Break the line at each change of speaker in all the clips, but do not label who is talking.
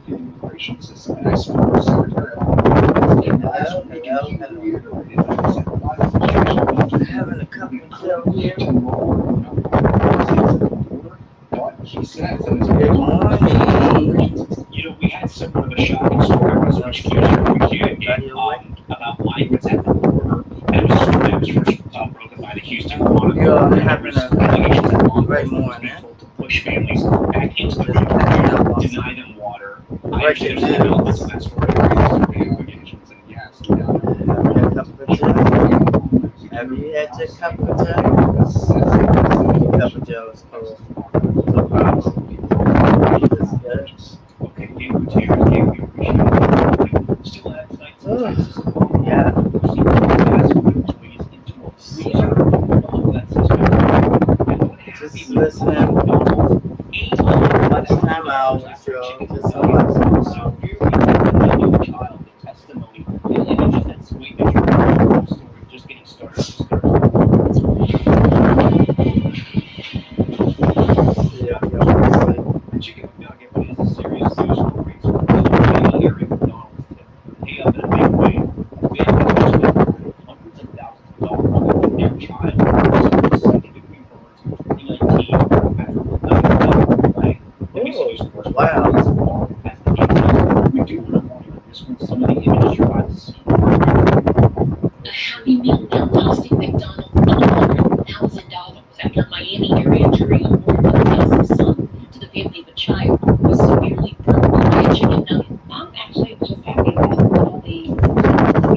immigration system. And I spoke with Secretary last week, and he reiterated that he said a lot of situations
Having a cup of Joe here.
to lower the number of states at the border. But he says that it's
Good morning.
We had somewhat of a shocking story was which communicated about migrants at the border. That was first broken by the Houston Chronicle.
You're having a
allegations that law
great
enforcement
morning.
was told to push families back into the country, deny them water. I understand there's developments in that story.
Allegations, and yes,
Having a cup of Joe. Have you had your cup of Joe? Cup of Joe is cool. No problem. It's good.
Okay, thank you, Terry. Thank you. Appreciate it. Still have tonight's
Yeah. Just listening. Much time I always feel just so much.
Just getting started.
Yeah.
The chicken nugget is a serious news story. Larry McDonald's to pay up in a big way. Hundreds of thousands of dollars on their child. Second-degree burns in 2019 after the leg.
Oh, wow.
We do want to warn you this one. Some of the images you're about to see.
A Happy Meal plastic McDonald's $100,000 after a Miami area jury awarded the son to the family of a child who was severely burnt by a chicken nugget.
I'm actually just happy that the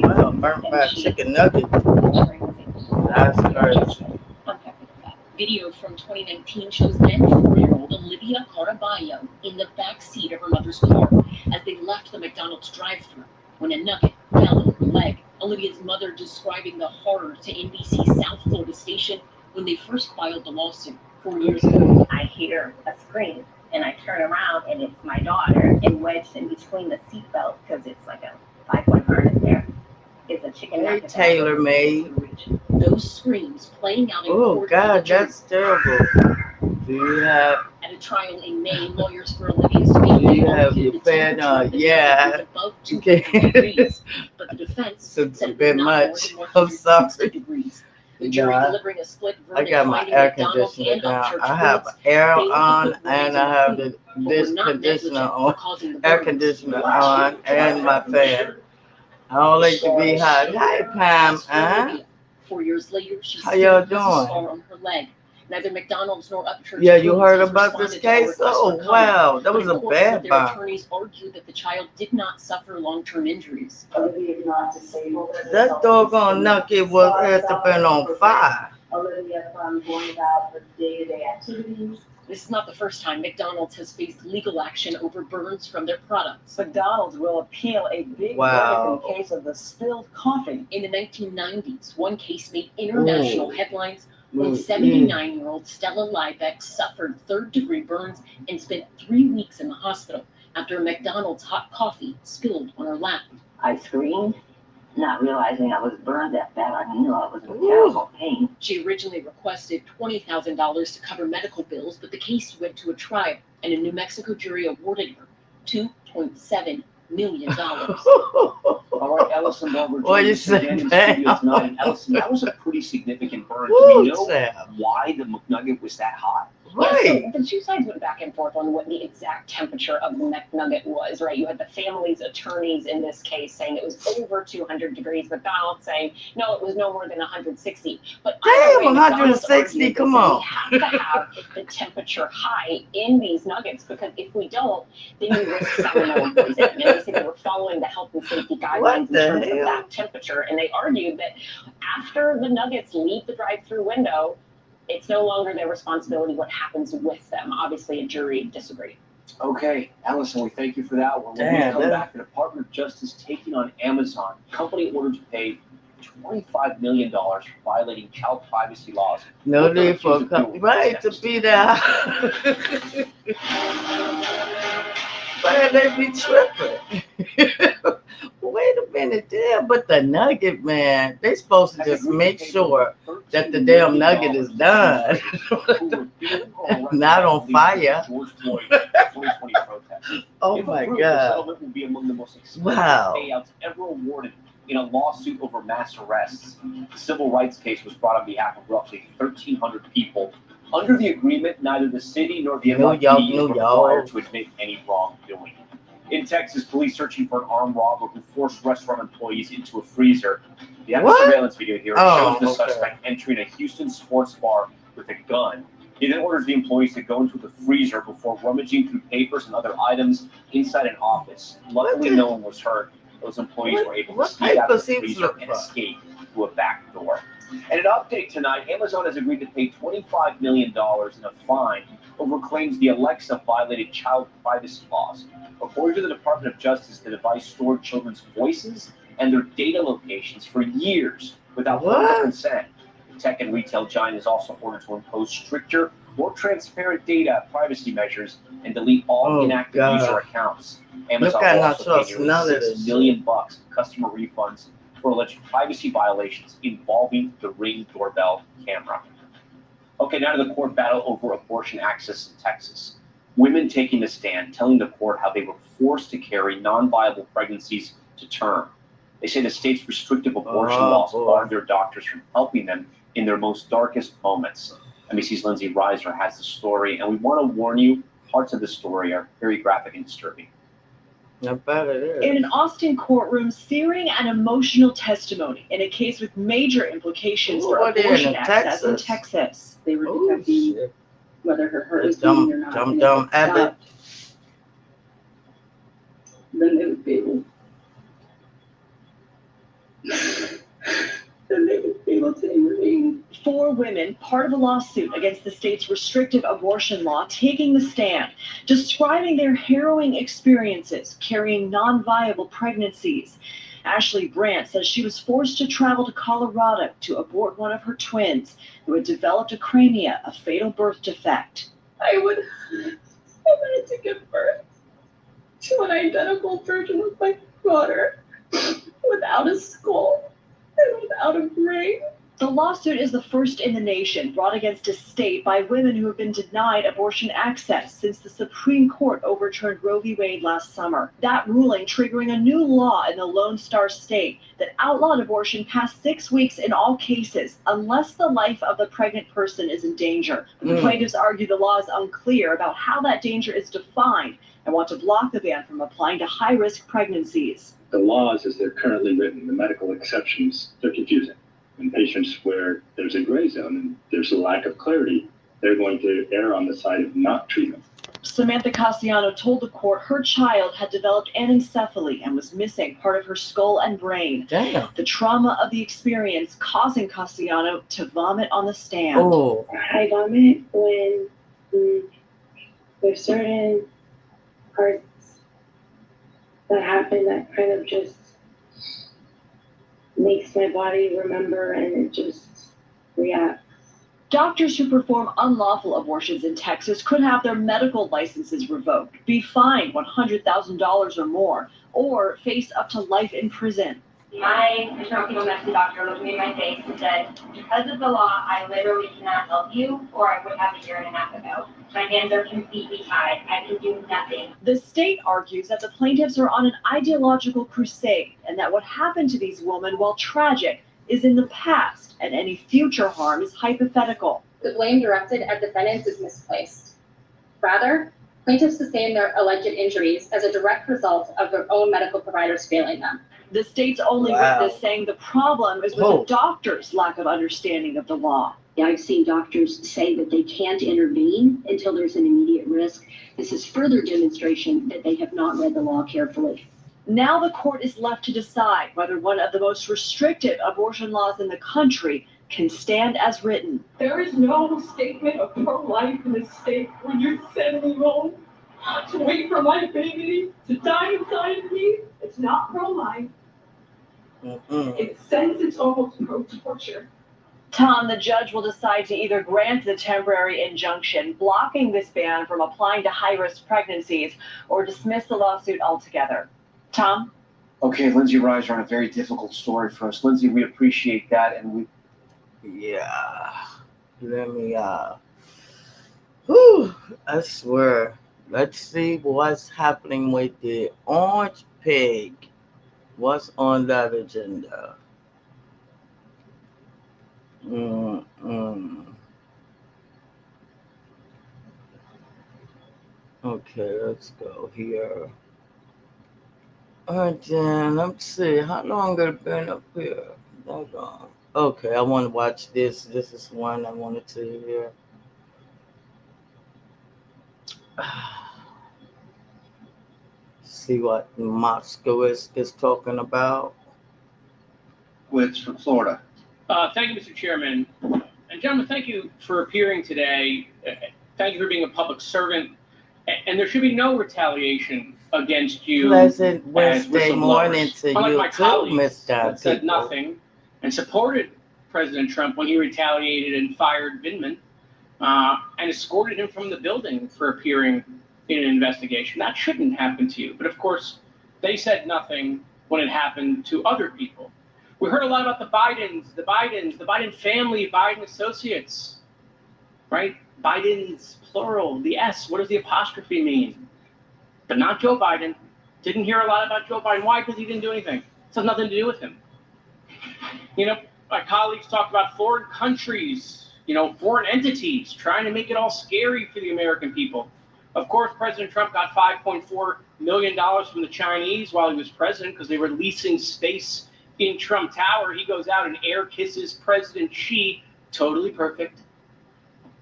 Wow, burnt by a chicken nugget. That's crazy.
I'm happy with that.
Video from 2019 shows then 4-year-old Olivia Caraballo in the back seat of her mother's car as they left the McDonald's drive-thru when a nugget fell in her leg. Olivia's mother describing the horror to NBC South Florida station when they first filed the lawsuit 4 years ago.
I hear a scream and I turn around and it's my daughter, and wedged in between the seatbelt because it's like a 5-point harness there is a chicken
Hey,
nugget.
tailor made.
Those screams playing out in
Oh,
court
God, that's terrible. Do you have
at a trial in May. Lawyers for Olivia's
Do
family
you have
argued
your
the
pen
temperature
on?
of the
Yeah.
nugget was above 200
Okay.
degrees, but the defense
It's
said
a
it
bit
was not more
much.
than
I'm
160
sorry.
degrees. The jury
Yeah,
delivering a split
I
verdict
got my
finding
air
McDonald's
conditioner
and
down.
Upchurch
I have
Foods
air
failed to
on
put warnings
and
on
I have
food,
the
but were
this
not
conditioner
negligent for
on,
causing the
air
burns.
conditioner on, and my fan. I don't like to be hot. Hi, Pam.
As for Olivia, 4 years later, she
How
still
y'all
has a
doing?
scar on her leg. Neither McDonald's nor Upchurch
Yeah, you
Foods
heard
has
about this
responded to our
case?
request for
Oh,
comment.
wow. That
But
was
in
a
court,
bad
their
bomb.
attorneys argued that the child did not suffer long-term injuries.
Olivia is not disabled.
That doggone nugget had to been on fire.
Olivia from going about her day-to-day activities.
This is not the first time McDonald's has faced legal action over burns from their products.
McDonald's will appeal a big
Wow.
verdict in case of the spilled coffee.
In the 1990s, one case made international
Ooh.
headlines when
Mm,
79-year-old Stella Liebeck suffered third-degree burns and spent 3 weeks in the hospital after a McDonald's hot coffee spilled on her lap.
I screamed, not realizing I was burned that bad. I knew I was in
Ooh.
terrible pain.
She originally requested $20,000 to cover medical bills, but the case went to a trial, and a New Mexico jury awarded her $2.7 million.
All right, Ellison Barber
What you
joins us
say,
again in
Pam?
studio tonight. And Ellison, that was a pretty significant burn. Do
Woo,
we know
Sam.
why the McNugget was that hot?
Right.
So the two sides went back and forth on what the exact temperature of the McNugget was, right? You had the family's attorneys in this case saying it was over 200 degrees. McDonald's saying, no, it was no more than 160. But either way,
Damn,
McDonald's
160,
argued
come
that
on.
we have to have the temperature high in these nuggets because if we don't, then you risk salmonella poisoning. And they said they were following the health and safety guidelines in
the
terms of
hell?
that temperature. And they argued that after the nuggets leave the drive-through window, it's no longer their responsibility what happens with them. Obviously, a jury disagreed.
Okay, Ellison, we thank you for that one. When we
Damn,
come
that-
back, the Department of Justice taking on Amazon. Company ordered to pay $25 million for violating child privacy laws.
No
What they're
need for a
accused of
couple,
doing
right, to
is
be there. Man, they be tripping. Wait a minute, damn, but the nugget, man, they supposed to just make sure that the damn nugget is done, not on fire. Oh my
The
God.
settlement will be among the most expensive
Wow.
payouts ever awarded in a lawsuit over mass arrests. The civil rights case was brought on behalf of roughly 1,300 people. Under the agreement, neither the city nor the NYPD is required to admit any wrongdoing. In Texas, police searching for an armed robber who forced restaurant employees into a freezer. The surveillance video here shows the suspect entering a Houston sports bar with a gun. He then orders the employees to go into the freezer before rummaging through papers and other items inside an office. Luckily, no one was hurt. Those employees were able to sneak out of the freezer and escape through a back door. And an update tonight, Amazon has agreed to pay $25 million in a fine over claims the Alexa violated child privacy laws. According to the Department of Justice, the device stored children's voices and their data locations for years without parental consent. The tech and retail giant is also ordered to impose stricter, more transparent data privacy measures and delete all inactive user accounts. Amazon also paid nearly $6 million in customer refunds for alleged privacy violations involving the Ring doorbell camera. Okay, now to the court battle over abortion access in Texas. Women taking the stand, telling the court how they were forced to carry non-viable pregnancies to term. They say the state's restrictive abortion laws barred their doctors from helping them in their most darkest moments. NBC's Lindsay Reiser has the story, and we want to warn you, parts of the story are very graphic and disturbing.
I bet it is.
In an Austin courtroom, searing and emotional testimony in a case with major implications for abortion access in Texas.
They were detecting whether her heart was beating or not.
Dumb Abbott.
Then they would be able. Then they would be able to intervene.
4 women, part of a lawsuit against the state's restrictive abortion law, taking the stand, describing their harrowing experiences carrying non-viable pregnancies. Ashley Brandt says she was forced to travel to Colorado to abort one of her twins who had developed a crania, a fatal birth defect.
I wanted to give birth to an identical version of my daughter without a skull and without a brain.
The lawsuit is the first in the nation brought against a state by women who have been denied abortion access since the Supreme Court overturned Roe v. Wade last summer. That ruling triggering a new law in the Lone Star State that outlawed abortion past 6 weeks in all cases, unless the life of the pregnant person is in danger. But the plaintiffs argue the law is unclear about how that danger is defined and want to block the ban from applying to high-risk pregnancies.
The laws, as they're currently written, the medical exceptions, they're confusing. In patients where there's a gray zone and there's a lack of clarity, they're going to err on the side of not treatment.
Samantha Cassiano told the court her child had developed anencephaly and was missing part of her skull and brain.
Damn.
The trauma of the experience causing Cassiano to vomit on the stand.
Oh.
I vomit when there's certain parts that happen that kind of just makes my body remember and it just reacts.
Doctors who perform unlawful abortions in Texas could have their medical licenses revoked, be fined $100,000 or more, or face up to life in prison.
My maternal medicine doctor looked me in my face and said, because of the law, I literally cannot help you, or I would have a year and a half ago. My hands are completely tied. I can do nothing.
The state argues that the plaintiffs are on an ideological crusade and that what happened to these women, while tragic, is in the past and any future harm is hypothetical.
The blame directed at defendants is misplaced. Rather, plaintiffs sustain their alleged injuries as a direct result of their own medical providers failing them.
The state's only witness saying the problem is with the doctors' lack of understanding of the law.
I've seen doctors say that they can't intervene until there's an immediate risk. This is further demonstration that they have not read the law carefully.
Now the court is left to decide whether one of the most restrictive abortion laws in the country can stand as written.
There is no statement of pro-life in this state when you send me home to wait for my baby to die inside me. It's not pro-life. In a sense, it's almost pro-torture.
Tom, the judge will decide to either grant the temporary injunction blocking this ban from applying to high-risk pregnancies or dismiss the lawsuit altogether. Tom?
Okay, Lindsay Reiser on a very difficult story for us. Lindsay, we appreciate that, and
Yeah. Let me whew, I swear. Let's see what's happening with the orange pig. What's on that agenda? Mm-mm. Okay, let's go here. And then let's see, how long it been up here? That long. Okay, I want to watch this. This is one I wanted to hear. See what Moskowitz is talking about.
It's from Florida.
Thank you, Mr. Chairman. And gentlemen, thank you for appearing today. Thank you for being a public servant. And there should be no retaliation against you
Pleasant
as
Wednesday morning
whistleblowers.
to
Unlike
you
my
too,
colleagues
Mr.
that said
People.
nothing and supported President Trump when he retaliated and fired Vindman and escorted him from the building for appearing in an investigation. That shouldn't happen to you. But of course, they said nothing when it happened to other people. We heard a lot about the Biden family, Biden associates, right? Biden's plural, the S, what does the apostrophe mean? But not Joe Biden. Didn't hear a lot about Joe Biden. Why? Because he didn't do anything. It has nothing to do with him. You know, my colleagues talked about foreign countries, foreign entities, trying to make it all scary for the American people. Of course, President Trump got $5.4 million from the Chinese while he was president because they were leasing space in Trump Tower. He goes out and air kisses President Xi. Totally perfect.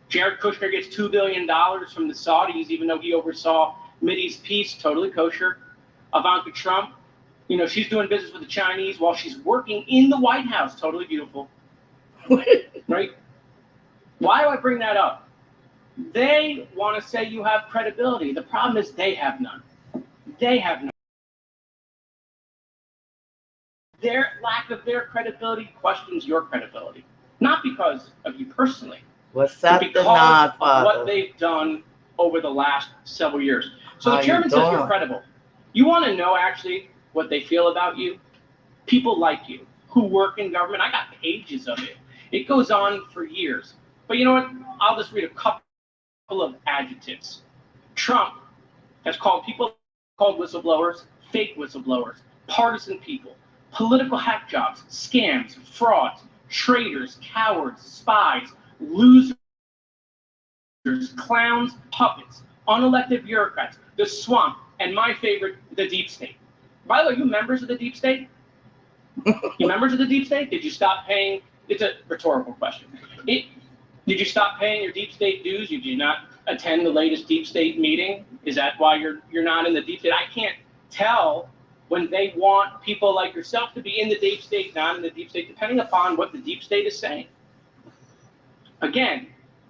Jared Kushner gets $2 billion from the Saudis, even though he oversaw Mideast peace. Totally kosher. Ivanka Trump, she's doing business with the Chinese while she's working in the White House. Totally beautiful. Right? Why do I bring that up? They want to say you have credibility. The problem is they have none. They have none. Their lack of their credibility questions your credibility. Not because of you personally,
What's
but
up, the
because
nod,
of what
Father?
they've done over the last several years. So
How
the
you
chairman says you're
doing?
credible. You want to know actually what they feel about you? People like you who work in government. I got pages of it. It goes on for years. But you know what? I'll just read a couple of adjectives. Trump has called people called whistleblowers fake whistleblowers, partisan people, political hack jobs, scams, frauds, traitors, cowards, spies, losers, clowns, puppets, unelected bureaucrats, the swamp, and my favorite, the deep state. By the way, you members of the deep state? You members of the deep state? Did you stop paying? It's a rhetorical question. Did you stop paying your deep state dues? Did you not attend the latest deep state meeting? Is that why you're not in the deep state? I can't tell when they want people like yourself to be in the deep state, not in the deep state, depending upon what the deep state is saying. Again,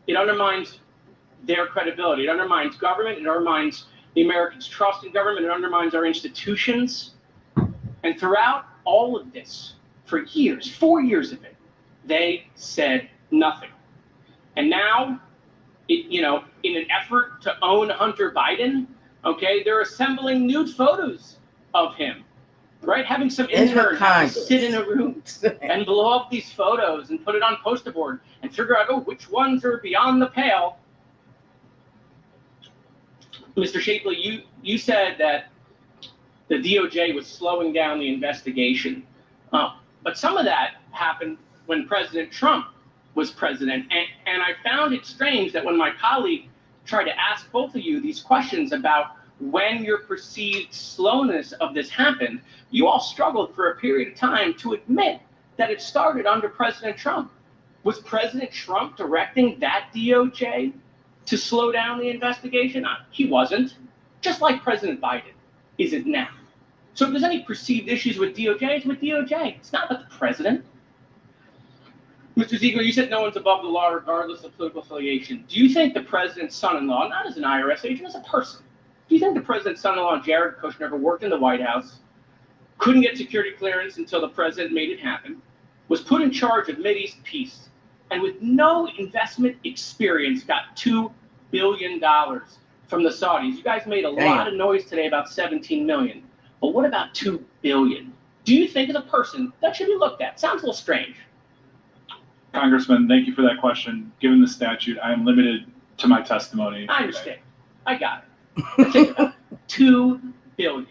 it undermines their credibility. It undermines government. It undermines the Americans' trust in government. It undermines our institutions. And throughout all of this, for years, 4 years of it, they said nothing. And now, in an effort to own Hunter Biden, okay, they're assembling nude photos of him, right? Having some intern have to sit in a room and blow up these photos and put it on poster board and figure out, which ones are beyond the pale. Mr. Shapley, you said that the DOJ was slowing down the investigation. But some of that happened when President Trump was president. And I found it strange that when my colleague tried to ask both of you these questions about when your perceived slowness of this happened, you all struggled for a period of time to admit that it started under President Trump. Was President Trump directing that DOJ to slow down the investigation? He wasn't, just like President Biden isn't now. So if there's any perceived issues with DOJ, it's with DOJ. It's not with the president. Mr. Ziegler, you said no one's above the law regardless of political affiliation. Do you think the president's son-in-law, not as an IRS agent, as a person, do you think the president's son-in-law, Jared Kushner, who worked in the White House, couldn't get security clearance until the president made it happen, was put in charge of Mideast peace, and with no investment experience got $2 billion from the Saudis? You guys made a lot of noise today about $17 million. But what about $2 billion? Do you think as a person that should be looked at? Sounds a little strange.
Congressman, thank you for that question. Given the statute, I am limited to my testimony.
I understand. I got it. Think about it. $2 billion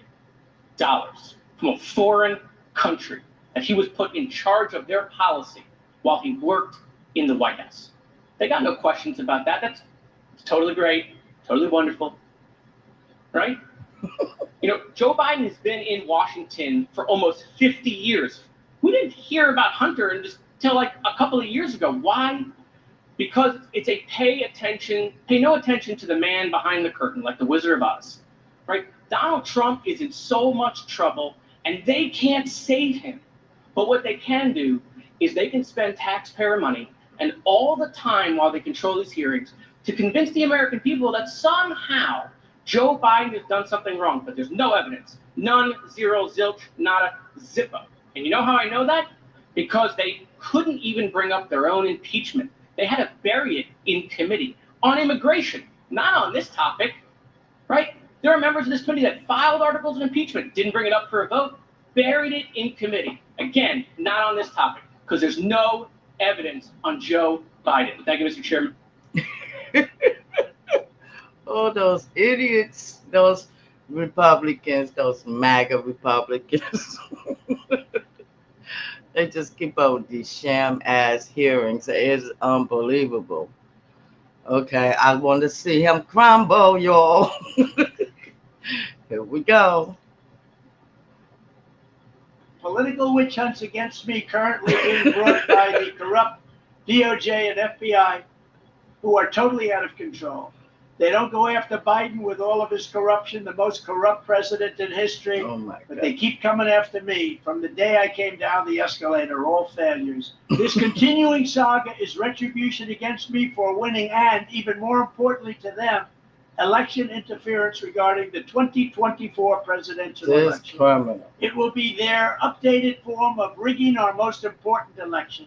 from a foreign country that he was put in charge of their policy while he worked in the White House. They got no questions about that. That's totally great, totally wonderful, right? Joe Biden has been in Washington for almost 50 years. We didn't hear about Hunter until like a couple of years ago. Why? Because it's a pay no attention to the man behind the curtain, like the Wizard of Oz, right? Donald Trump is in so much trouble, and they can't save him. But what they can do is they can spend taxpayer money and all the time while they control these hearings to convince the American people that somehow Joe Biden has done something wrong, but there's no evidence. None, zero, zilch, nada, zippo. And you know how I know that? Because they couldn't even bring up their own impeachment. They had to bury it in committee on immigration, not on this topic, right? There are members of this committee that filed articles of impeachment, didn't bring it up for a vote, buried it in committee. Again, not on this topic, because there's no evidence on Joe Biden. Thank you, Mr. Chairman.
Oh, those idiots, those Republicans, those MAGA Republicans. They just keep up with these sham-ass hearings. It's unbelievable. Okay, I want to see him crumble, y'all. Here we go.
Political witch hunts against me currently being brought by the corrupt DOJ and FBI, who are totally out of control. They don't go after Biden with all of his corruption, the most corrupt president in history, but they keep coming after me. From the day I came down the escalator, all failures. This continuing saga is retribution against me for winning and, even more importantly to them, election interference regarding the 2024 presidential election.
Criminal.
It will be their updated form of rigging our most important election.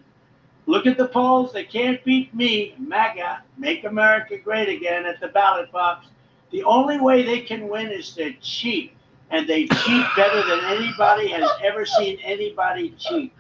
Look at the polls. They can't beat me, MAGA, Make America Great Again, at the ballot box. The only way they can win is to cheat. And they cheat better than anybody has ever seen anybody cheat.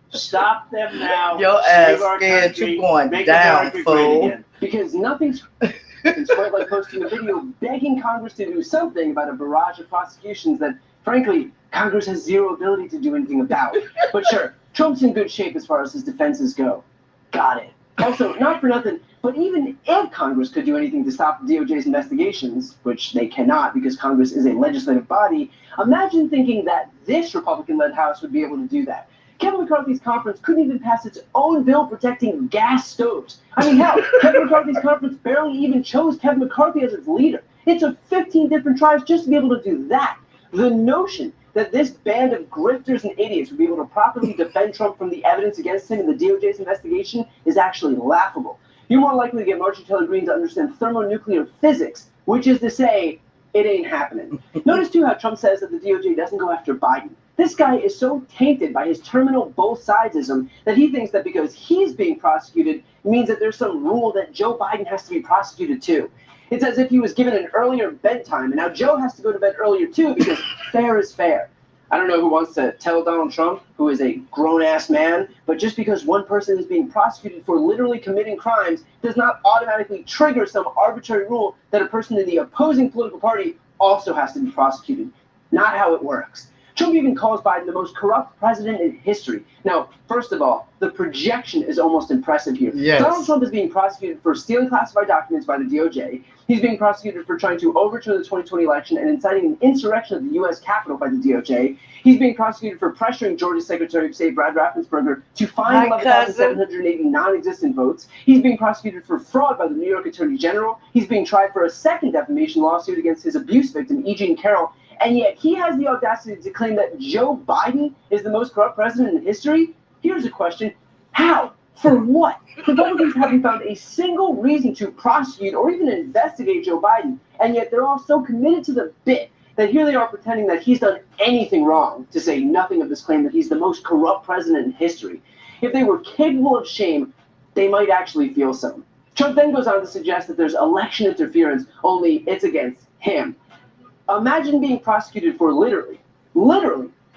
Stop them now.
Your ass scared you going down, fool.
Because nothing's quite like posting a video begging Congress to do something about a barrage of prosecutions that, frankly, Congress has zero ability to do anything about. But sure, Trump's in good shape as far as his defenses go. Got it. Also, not for nothing, but even if Congress could do anything to stop the DOJ's investigations, which they cannot because Congress is a legislative body, imagine thinking that this Republican-led House would be able to do that. Kevin McCarthy's conference couldn't even pass its own bill protecting gas stoves. I mean, hell, Kevin McCarthy's conference barely even chose Kevin McCarthy as its leader. It took 15 different tries just to be able to do that. The notion that this band of grifters and idiots would be able to properly defend Trump from the evidence against him in the DOJ's investigation is actually laughable. You're more likely to get Marjorie Taylor Greene to understand thermonuclear physics, which is to say, it ain't happening. Notice, too, how Trump says that the DOJ doesn't go after Biden. This guy is so tainted by his terminal both-sidesism that he thinks that because he's being prosecuted means that there's some rule that Joe Biden has to be prosecuted too. It's as if he was given an earlier bedtime, and now Joe has to go to bed earlier too because fair is fair. I don't know who wants to tell Donald Trump, who is a grown-ass man, but just because one person is being prosecuted for literally committing crimes does not automatically trigger some arbitrary rule that a person in the opposing political party also has to be prosecuted. Not how it works. Trump even calls Biden the most corrupt president in history. Now, first of all, the projection is almost impressive here.
Yes.
Donald Trump is being prosecuted for stealing classified documents by the DOJ. He's being prosecuted for trying to overturn the 2020 election and inciting an insurrection of the U.S. Capitol by the DOJ. He's being prosecuted for pressuring Georgia's Secretary of State, Brad Raffensperger, to find 11,780 non-existent votes. He's being prosecuted for fraud by the New York Attorney General. He's being tried for a second defamation lawsuit against his abuse victim, E. Jean Carroll. And yet he has the audacity to claim that Joe Biden is the most corrupt president in history? Here's a question. How? For what? Republicans haven't found a single reason to prosecute or even investigate Joe Biden, and yet they're all so committed to the bit that here they are pretending that he's done anything wrong, to say nothing of this claim that he's the most corrupt president in history. If they were capable of shame, they might actually feel some. Trump then goes on to suggest that there's election interference, only it's against him. Imagine being prosecuted for literally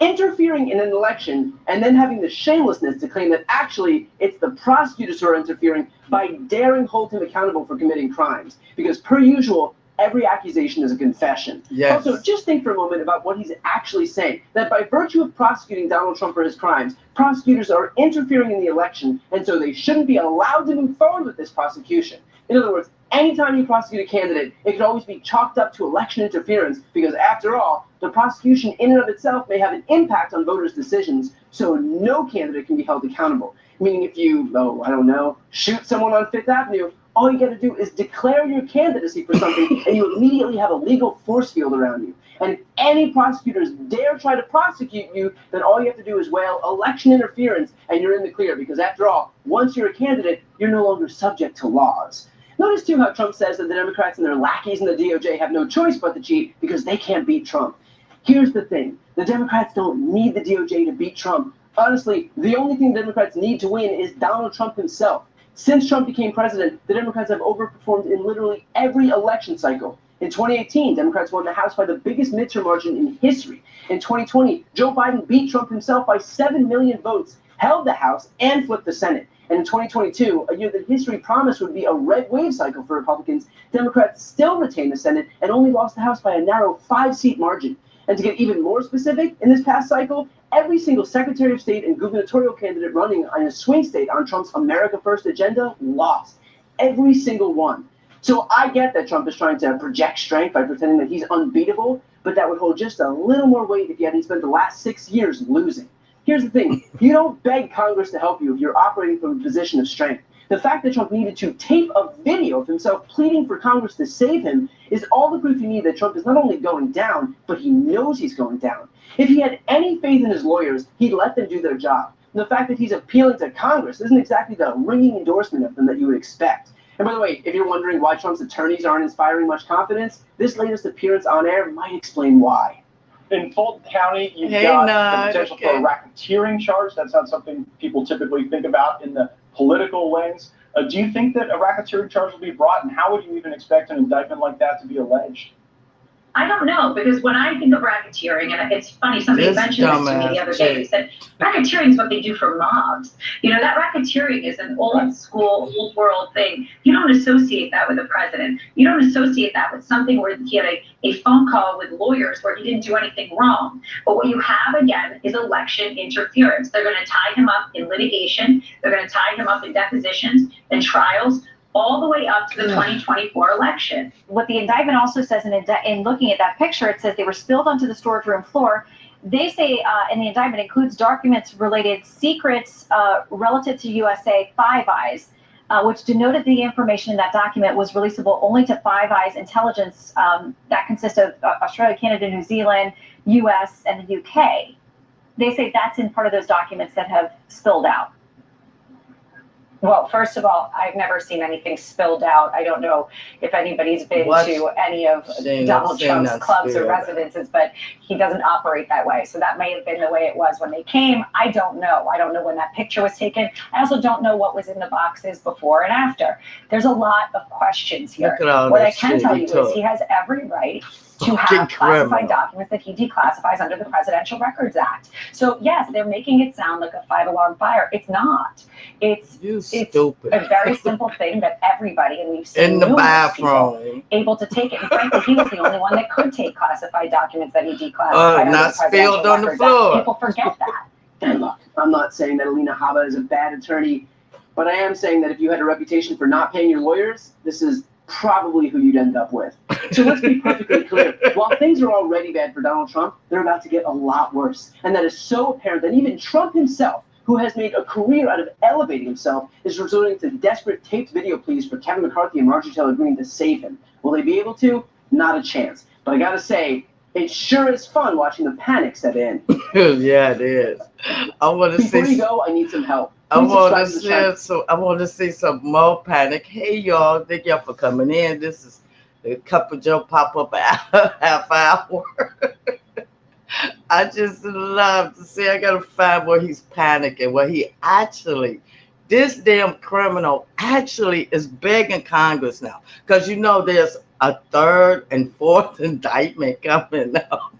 interfering in an election and then having the shamelessness to claim that actually it's the prosecutors who are interfering by daring hold him accountable for committing crimes. Because per usual, every accusation is a confession.
Yes.
Also, just think for a moment about what he's actually saying, that by virtue of prosecuting Donald Trump for his crimes, prosecutors are interfering in the election, and so they shouldn't be allowed to move forward with this prosecution. In other words, anytime you prosecute a candidate, it could always be chalked up to election interference, because after all, the prosecution in and of itself may have an impact on voters' decisions, so no candidate can be held accountable. Meaning if you, I don't know, shoot someone on Fifth Avenue, all you got to do is declare your candidacy for something, and you immediately have a legal force field around you. And if any prosecutors dare try to prosecute you, then all you have to do is wail election interference, and you're in the clear, because after all, once you're a candidate, you're no longer subject to laws. Notice too how Trump says that the Democrats and their lackeys in the DOJ have no choice but to cheat because they can't beat Trump. Here's the thing, the Democrats don't need the DOJ to beat Trump. Honestly, the only thing the Democrats need to win is Donald Trump himself. Since Trump became president, the Democrats have overperformed in literally every election cycle. In 2018, Democrats won the House by the biggest midterm margin in history. In 2020, Joe Biden beat Trump himself by 7 million votes, held the House, and flipped the Senate. And in 2022, a year that history promised would be a red wave cycle for Republicans, Democrats still retained the Senate and only lost the House by a narrow 5-seat margin. And to get even more specific, in this past cycle, every single Secretary of State and gubernatorial candidate running in a swing state on Trump's America First agenda lost. Every single one. So I get that Trump is trying to project strength by pretending that he's unbeatable, but that would hold just a little more weight if he hadn't spent the last 6 years losing. Here's the thing, you don't beg Congress to help you if you're operating from a position of strength. The fact that Trump needed to tape a video of himself pleading for Congress to save him is all the proof you need that Trump is not only going down, but he knows he's going down. If he had any faith in his lawyers, he'd let them do their job. And the fact that he's appealing to Congress isn't exactly the ringing endorsement of them that you would expect. And by the way, if you're wondering why Trump's attorneys aren't inspiring much confidence, this latest appearance on air might explain why.
In Fulton County, you've got the potential for a racketeering charge. That's not something people typically think about in the political lens. Do you think that a racketeering charge will be brought, and how would you even expect an indictment like that to be alleged?
I don't know, because when I think of racketeering, and it's funny, somebody mentioned this to me the other day. They said racketeering is what they do for mobs. You know, that racketeering is an old school, old world thing. You don't associate that with the president. You don't associate that with something where he had a phone call with lawyers where he didn't do anything wrong. But what you have, again, is election interference. They're going to tie him up in litigation. They're going to tie him up in depositions and trials, all the way up to the 2024 election.
What the indictment also says in looking at that picture, it says they were spilled onto the storage room floor. They say in the indictment includes documents related secrets relative to USA Five Eyes, which denoted the information in that document was releasable only to Five Eyes intelligence that consists of Australia, Canada, New Zealand, US, and the UK. They say that's in part of those documents that have spilled out.
Well, first of all, I've never seen anything spilled out. I don't know if anybody's been to any of Donald Trump's clubs or residences, but he doesn't operate that way. So that may have been the way it was when they came. I don't know. I don't know when that picture was taken. I also don't know what was in the boxes before and after. There's a lot of questions here. What I can tell you is he has every right to have classified documents that he declassifies under the Presidential Records Act. So yes, they're making it sound like a 5-alarm fire. It's not. It's a very simple thing that everybody, and we've seen numerous people able to take it. And frankly, he was the only one that could take classified documents that he declassified under the Presidential Records Act. People forget that.
And look, I'm not saying that Alina Habba is a bad attorney, but I am saying that if you had a reputation for not paying your lawyers, this is probably who you'd end up with. So let's be perfectly clear. While things are already bad for Donald Trump, they're about to get a lot worse. And that is so apparent that even Trump himself, who has made a career out of elevating himself, is resorting to desperate taped video pleas for Kevin McCarthy and Marjorie Taylor Greene to save him. Will they be able to? Not a chance. But I gotta say, it sure is fun watching the panic set in.
Yeah, it is. I want to
Before you go, I need some help.
I want to see some more panic. Hey, y'all. Thank y'all for coming in. This is the Cup of Joe pop-up half hour. I just love to see. I got to find where he's panicking, where he actually, this damn criminal actually is begging Congress now. Because, you know, there's a third and fourth indictment coming up.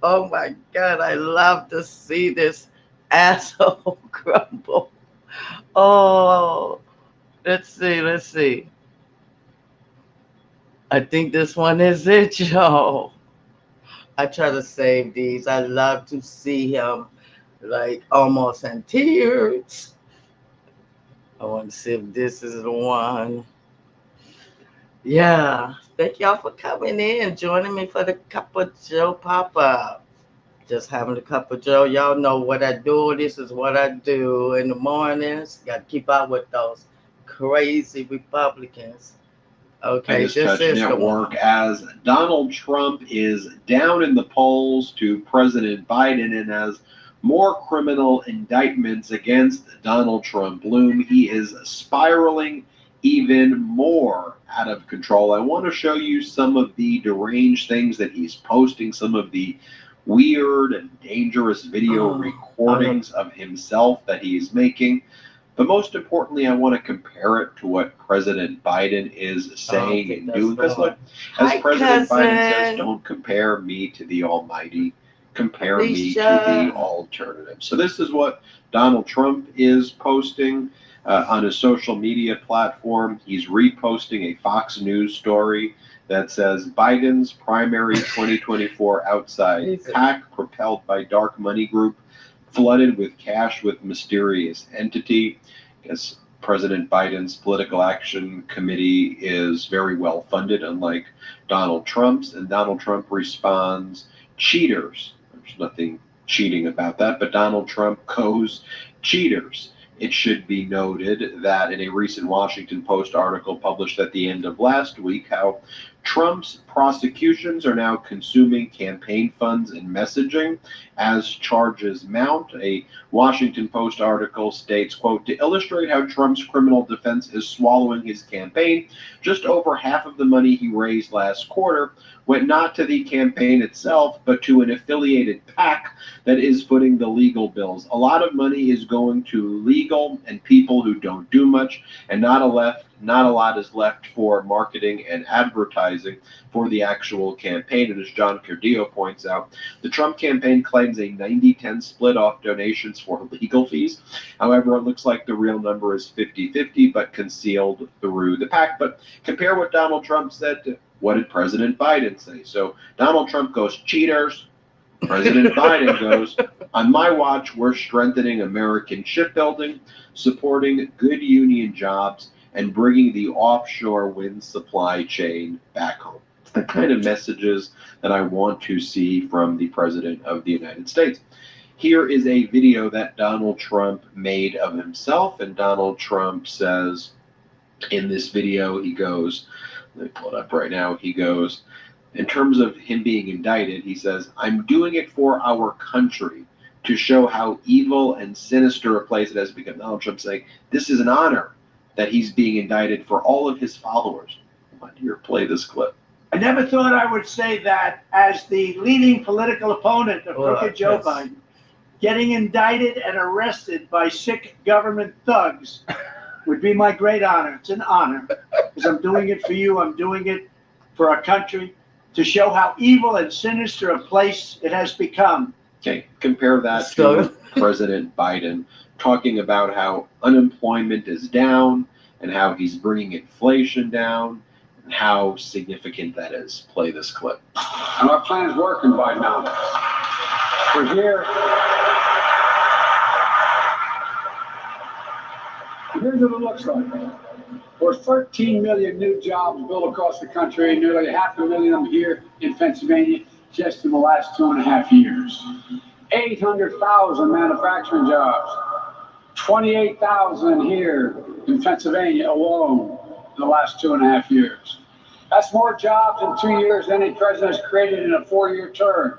Oh my God, I love to see this asshole crumble. Oh, let's see. I think this one is it, y'all. I try to save these. I love to see him like almost in tears. I want to see if this is the one. Yeah. Thank y'all for coming in, joining me for the Cup of Joe pop-up. Just having a cup of Joe. Y'all know what I do. This is what I do in the mornings. Got to keep up with those crazy Republicans. Okay,
This
this
Touch
is the
Network
one.
as Donald Trump is down in the polls to President Biden and as more criminal indictments against Donald Trump loom, he is spiraling even more out of control. I want to show you some of the deranged things that he's posting, some of the weird and dangerous video recordings of himself that he's making. But most importantly, I want to compare it to what President Biden is saying and doing. Because look, as President Biden says, don't compare me to the almighty. Compare me to the alternative. So this is what Donald Trump is posting on his social media platform. He's reposting a Fox News story that says Biden's primary 2024 outside PAC propelled by dark money group flooded with cash with mysterious entity. Because President Biden's political action committee is very well funded, unlike Donald Trump's, and Donald Trump responds, cheaters. There's nothing cheating about that, but Donald Trump goes, cheaters. It should be noted that in a recent Washington Post article published at the end of last week, how Trump's prosecutions are now consuming campaign funds and messaging as charges mount. A Washington Post article states, quote, to illustrate how Trump's criminal defense is swallowing his campaign, just over half of the money he raised last quarter went not to the campaign itself, but to an affiliated PAC that is footing the legal bills. A lot of money is going to legal and people who don't do much, and not a lot is left for marketing and advertising for the actual campaign. And as John Cardillo points out, the Trump campaign claims a 90-10 split off donations for legal fees. However, it looks like the real number is 50-50, but concealed through the PAC. But compare what Donald Trump said to what did President Biden say? So Donald Trump goes, cheaters. President Biden goes, on my watch, we're strengthening American shipbuilding, supporting good union jobs, and bringing the offshore wind supply chain back home. It's the kind of messages that I want to see from the President of the United States. Here is a video that Donald Trump made of himself, and Donald Trump says in this video, he goes, let me pull it up right now, he goes, in terms of him being indicted, he says, I'm doing it for our country to show how evil and sinister a place it has become. Donald Trump saying, this is an honor that he's being indicted for all of his followers. Why do you play this clip?
I never thought I would say that as the leading political opponent of crooked Joe Biden, getting indicted and arrested by sick government thugs would be my great honor. It's an honor because I'm doing it for you. I'm doing it for our country to show how evil and sinister a place it has become.
Okay, compare that to President Biden talking about how unemployment is down and how he's bringing inflation down and how significant that is. Play this clip.
And our plan's working by now. We're here. Here's what it looks like. We're 13 million new jobs built across the country, nearly 500,000 of them here in Pennsylvania just in the last 2.5 years. 800,000 manufacturing jobs, 28,000 here in Pennsylvania alone in the last 2.5 years. That's more jobs in 2 years than any president has created in a 4-year term.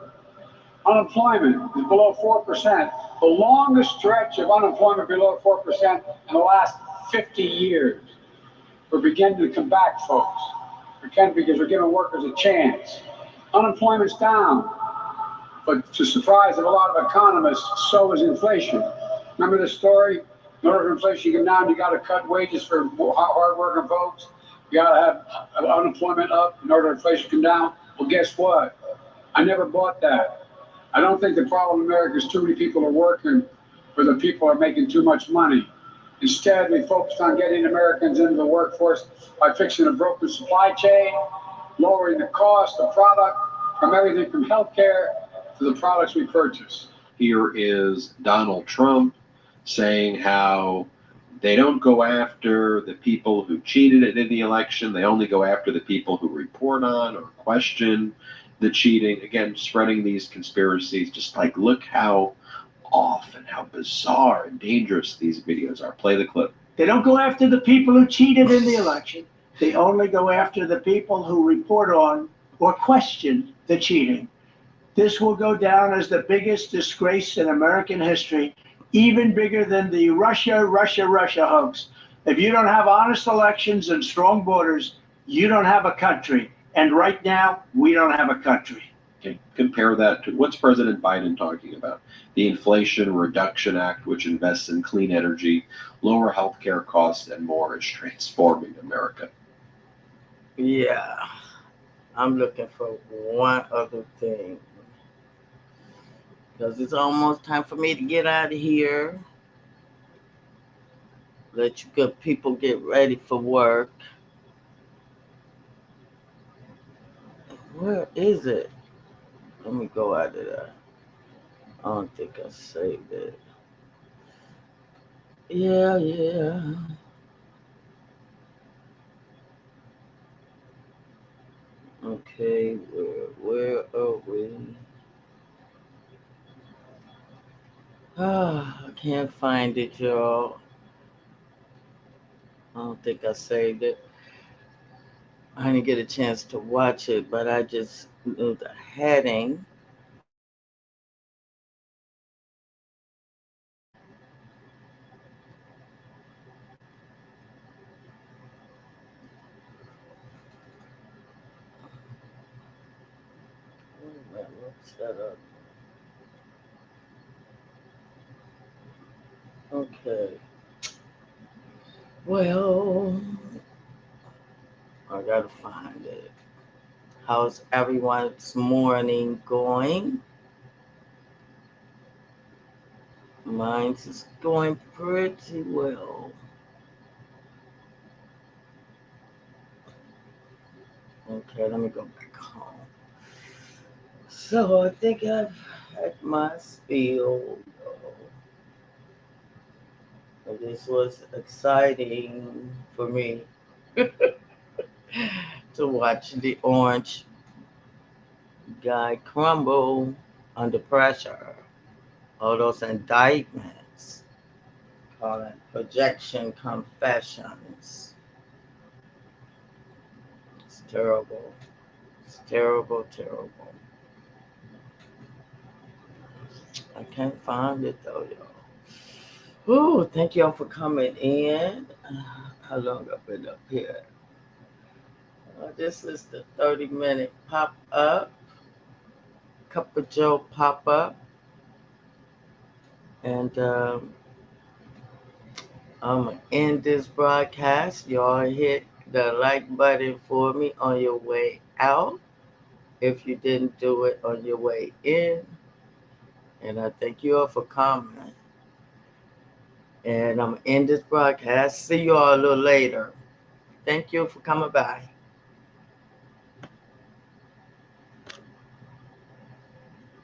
Unemployment is below 4%, the longest stretch of unemployment below 4% in the last 50 years. We're beginning to come back, folks. Because we're giving workers a chance. Unemployment's down, but to the surprise of a lot of economists, so is inflation. Remember the story? In order for inflation to come down, you got to cut wages for hard-working folks. You got to have unemployment up in order for inflation to come down. Well, guess what? I never bought that. I don't think the problem in America is too many people are working or the people are making too much money. Instead, we focused on getting Americans into the workforce by fixing a broken supply chain, lowering the cost of product from everything from healthcare to the products we purchase.
Here is Donald Trump saying how they don't go after the people who cheated in the election. They only go after the people who report on or question the cheating. Again, spreading these conspiracies. Just like, look how off and how bizarre and dangerous these videos are. Play the clip.
They don't go after the people who cheated in the election. They only go after the people who report on or question the cheating. This will go down as the biggest disgrace in American history, even bigger than the Russia hoax. If you don't have honest elections and strong borders, you don't have a country. And right now, we don't have a country.
Okay, compare that to what's President Biden talking about? The Inflation Reduction Act, which invests in clean energy, lower healthcare costs, and more, is transforming America.
Yeah, I'm looking for one other thing. Because it's almost time for me to get out of here. Let you good people get ready for work. Where is it? Let me go out of there. I don't think I saved it. Yeah. Okay, where are we? I can't find it, y'all. I don't think I saved it. I didn't get a chance to watch it, but I just knew the heading. What's that up? Okay. Well, I gotta find it. How's everyone's morning going? Mine's is going pretty well. Okay, let me go back home. So I think I've had my spiel. This was exciting for me to watch the orange guy crumble under pressure. All those indictments, call it projection confessions. It's terrible. It's terrible. I can't find it though, y'all. Ooh, thank y'all for coming in. How long I've been up here? This is the 30-minute pop-up. Cup of Joe pop-up. And I'm going to end this broadcast. Y'all hit the like button for me on your way out if you didn't do it on your way in. And I thank you all for coming. And I'm going to end this broadcast. See you all a little later. Thank you for coming by.